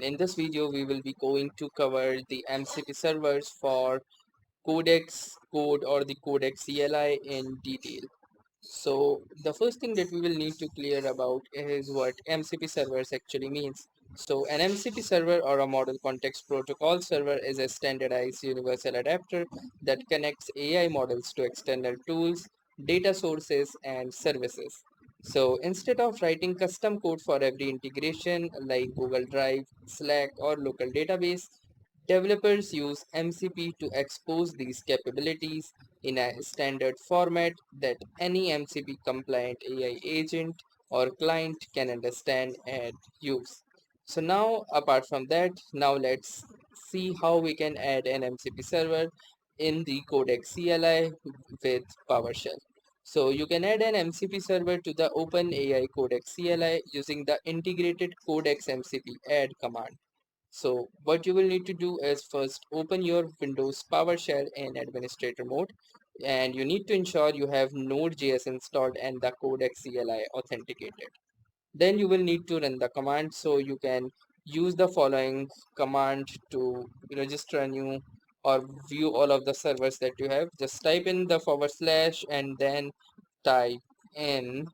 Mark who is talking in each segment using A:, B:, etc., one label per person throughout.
A: in this video we will be going to cover the MCP servers for Codex code or the Codex CLI in detail. So the first thing that we will need to clear about is what MCP servers actually means. So an MCP server or a model context protocol server is a standardized universal adapter that connects AI models to external tools, data sources, and services. So instead of writing custom code for every integration like Google Drive, Slack, or local database, developers use MCP to expose these capabilities in a standard format that any MCP compliant AI agent or client can understand and use. So now apart from that, now let's see how we can add an MCP server in the Codex CLI with PowerShell. So you can add an MCP server to the OpenAI Codex CLI using the integrated Codex MCP add command. So what you will need to do is first open your Windows PowerShell in administrator mode, and you need to ensure you have Node.js installed and the Codex CLI authenticated. Then you will need to run the command, so you can use the following command to register a new or view all of the servers that you have. Just type in the / and then type in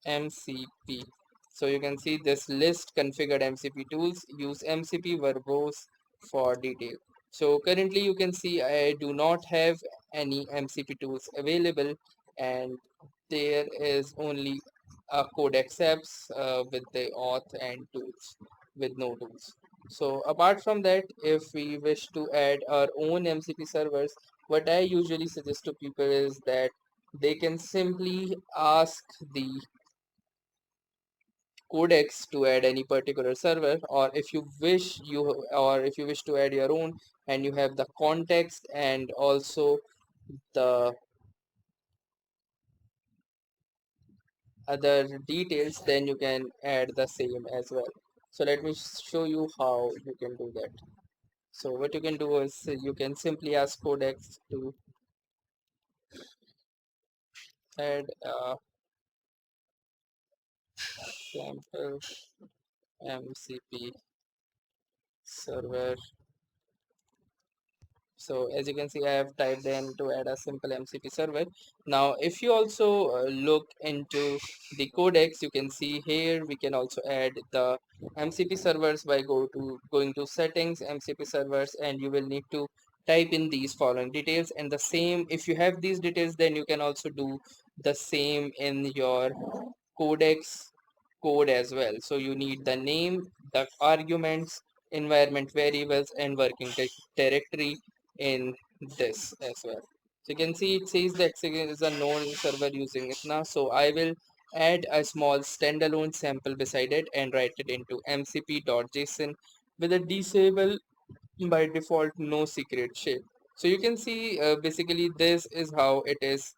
A: MCP. So you can see this list configured MCP tools. Use MCP verbose for detail. So currently you can see I do not have any MCP tools available, and there is only a codex apps with the auth and tools with no tools. So apart from that, if we wish to add our own MCP servers, what I usually suggest to people is that they can simply ask the codex to add any particular server, or if you wish to add your own and you have the context and also the other details, then you can add the same as well. So let me show you how you can do that. So what you can do is you can simply ask codex to add a sample MCP server. So as you can see, I have typed in to add a simple MCP server. Now if you also look into the codex, you can see here we can also add the MCP servers by going to settings MCP servers, and you will need to type in these following details. And the same, if you have these details, then you can also do the same in your codex code as well. So you need the name, the arguments, environment variables, and working directory in this as well. So you can see it says the execute is a known server using it now. So I will add a small standalone sample beside it and write it into mcp.json with a disable by default no secret shape. So you can see basically this is how it is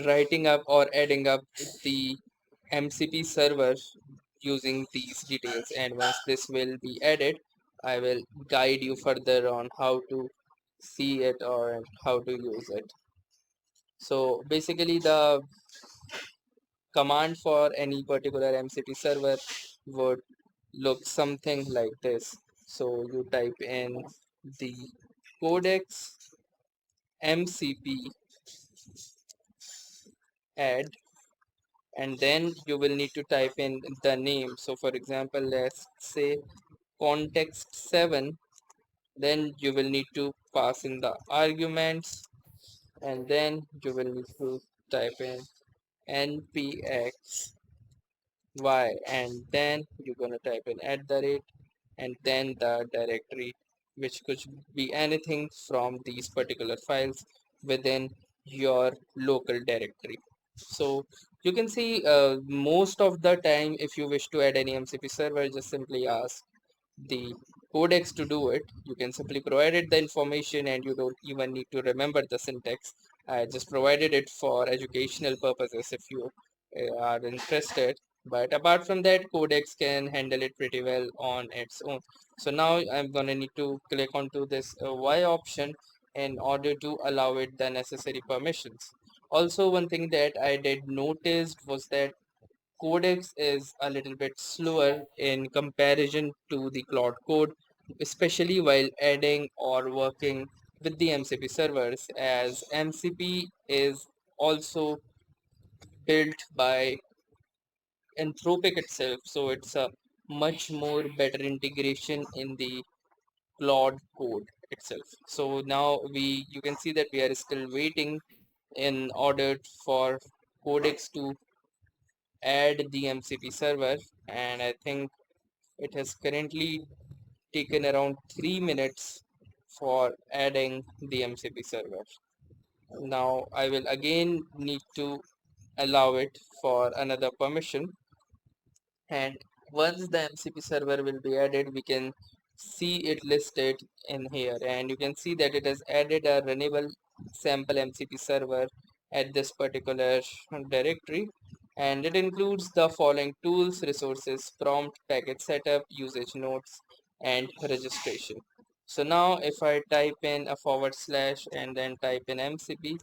A: writing up or adding up the MCP server using these details. And once this will be added, I will guide you further on how to see it or how to use it. So basically the command for any particular MCP server would look something like this. So you type in the codex MCP add, and then you will need to type in the name. So for example, let's say context 7, then you will need to pass in the arguments, and then you will need to type in npx y, and then you're going to type in @ and then the directory, which could be anything from these particular files within your local directory. So you can see most of the time if you wish to add any MCP server, just simply ask the codex to do it. You can simply provide it the information and you don't even need to remember the syntax. I just provided it for educational purposes if you are interested, but apart from that, codex can handle it pretty well on its own. So now I'm gonna need to click onto this y option in order to allow it the necessary permissions. Also, one thing that I did notice was that Codex is a little bit slower in comparison to the Cloud Code, especially while adding or working with the MCP servers, as MCP is also built by Anthropic itself, so it's a much more better integration in the Cloud Code itself. So now you can see that we are still waiting in order for Codex to add the MCP server, and I think it has currently taken around 3 minutes for adding the MCP server. Now I will again need to allow it for another permission, and once the MCP server will be added, we can see it listed in here, and you can see that it has added a runnable sample MCP server at this particular directory, and it includes the following tools, resources, prompt, package setup, usage notes, and registration. So now if I type in a forward slash and then type in MCP,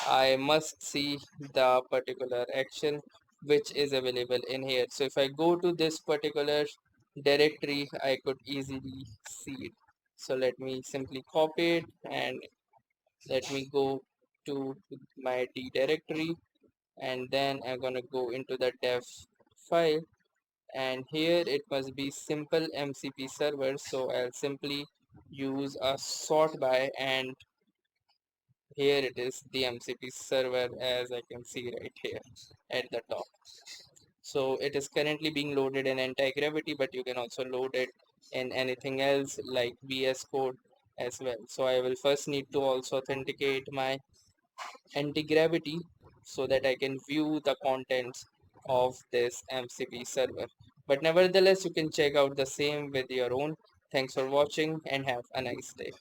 A: I must see the particular action which is available in here. So if I go to this particular directory, I could easily see it. So let me simply copy it and let me go to my D directory, and then I'm gonna go into the dev file, and here it must be simple MCP server, so I'll simply use a sort by, and here it is, the MCP server, as I can see right here at the top. So it is currently being loaded in anti-gravity, but you can also load it in anything else like VS Code as well. So I will first need to also authenticate my anti-gravity so that I can view the contents of this MCP server. But nevertheless, you can check out the same with your own. Thanks for watching and have a nice day.